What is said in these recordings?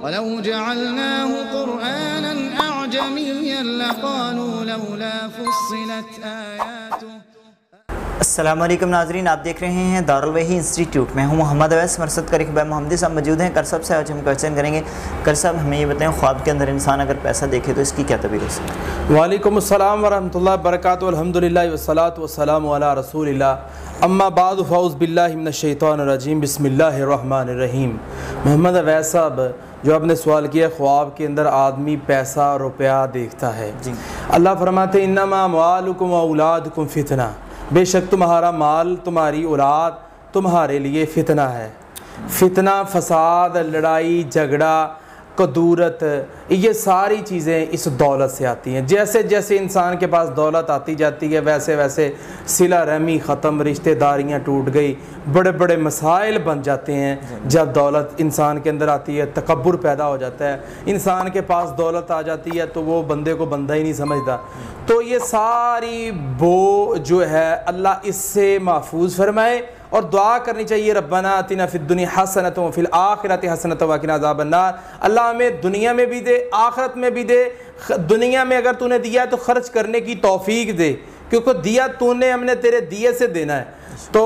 وَلَوْ جَعَلْنَاهُ قُرْآنًا أَعْجَمِيًّا لَقَالُوا لَوْلَا فُصِّلَتْ آيَاتُهُ۔ السلام علیکم ناظرین، آپ دیکھ رہے ہیں دارل وحی انسٹیٹیوٹ میں ہوں محمد اویس مرصد کری خبیب محمدی صاحب موجود ہیں۔ کر صاحب سے آج ہم کویسچن کریں گے۔ کر صاحب ہمیں یہ بتائیں، خواب کے اندر انسان اگر پیسہ دیکھے تو اس کی کیا تعبیر ہو سکتی ہے؟ وعلیکم السلام ورحمۃ اللہ وبرکاتہ، الحمدللہ والصلاۃ والسلام علی رسول اللہ، اما بعد فاعوذ باللہ من الشیطان الرجیم، بسم اللہ الرحمن الرحیم۔ محمد اویس صاحب جو آپ نے سوال کیا، خواب کے اندر آدمی پیسہ روپیہ دیکھتا ہے، اللہ فرماتے ہیں انما اموالکم واولادکم فتنہ، بے شک تمہارا مال، تمہاری اولاد تمہارے لیے فتنہ ہے۔ فتنہ، فساد، لڑائی جھگڑا، کدورت، یہ ساری چیزیں اس دولت سے آتی ہیں۔ جیسے جیسے انسان کے پاس دولت آتی جاتی ہے ویسے ویسے صلہ رحمی ختم، رشتہ داریاں ٹوٹ گئی، بڑے بڑے مسائل بن جاتے ہیں۔ جب دولت انسان کے اندر آتی ہے تکبر پیدا ہو جاتا ہے، انسان کے پاس دولت آ جاتی ہے تو وہ بندے کو بندہ ہی نہیں سمجھتا۔ تو یہ ساری بو جو ہے اللہ اس سے محفوظ فرمائے، اور دعا کرنی چاہیے ربنا آتنا فی الدنیا حسنۃ وفی الآخرۃ حسنۃ وقنا عذاب النار۔ اللہ ہمیں دنیا میں بھی دے، آخرت میں بھی دے۔ دنیا میں اگر تو نے دیا ہے تو خرچ کرنے کی توفیق دے، کیونکہ دیا تو نے، ہم نے تیرے دیے سے دینا ہے۔ تو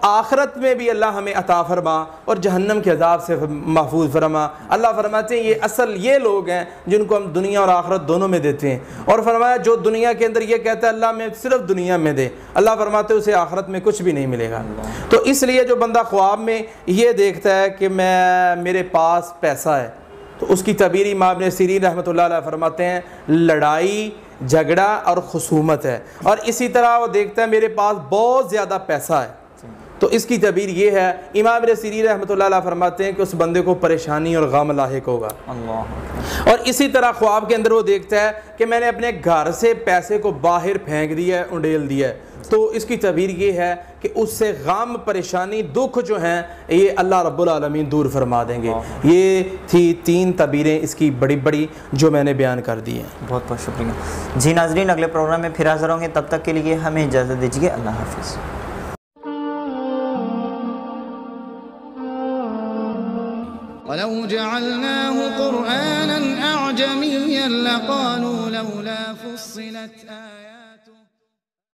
آخرت میں بھی اللہ ہمیں عطا فرما اور جہنم کے عذاب سے محفوظ فرما۔ اللہ فرماتے ہیں یہ اصل یہ لوگ ہیں جن کو ہم دنیا اور آخرت دونوں میں دیتے ہیں، اور فرمایا جو دنیا کے اندر یہ کہتا ہے اللہ میں صرف دنیا میں دے، اللہ فرماتے ہیں اسے آخرت میں کچھ بھی نہیں ملے گا۔ تو اس لیے جو بندہ خواب میں یہ دیکھتا ہے کہ میرے پاس پیسہ ہے، تو اس کی تعبیر امام ابن سیرین رحمۃ اللہ علیہ فرماتے ہیں لڑائی جھگڑا اور خصومت ہے۔ اور اسی طرح وہ دیکھتا ہے میرے پاس بہت زیادہ پیسہ ہے، تو اس کی تعبیر یہ ہے، امام ابن سیرین رحمۃ اللہ علیہ فرماتے ہیں کہ اس بندے کو پریشانی اور غم لاحق ہوگا۔ اور اسی طرح خواب کے اندر وہ دیکھتا ہے کہ میں نے اپنے گھر سے پیسے کو باہر پھینک دیا ہے، انڈیل دیا ہے، تو اس کی تعبیر یہ ہے کہ اس سے غم، پریشانی، دکھ جو ہیں یہ اللہ رب العالمین دور فرما دیں گے۔ یہ تھی 3 تعبیریں اس کی بڑی بڑی جو میں نے بیان کر دی ہیں۔ بہت بہت شکریہ جی ناظرین، اگلے پروگرام میں پھر حاضر ہوں گے، تب تک کے لیے ہمیں اجازت دیجیے، اللہ حافظ۔ وَلَوْ جَعَلْنَاهُ قُرْآنًا أَعْجَمِيًّا لَقَالُوا لَوْلَا فُصِّلَتْ آيَاتُهُ۔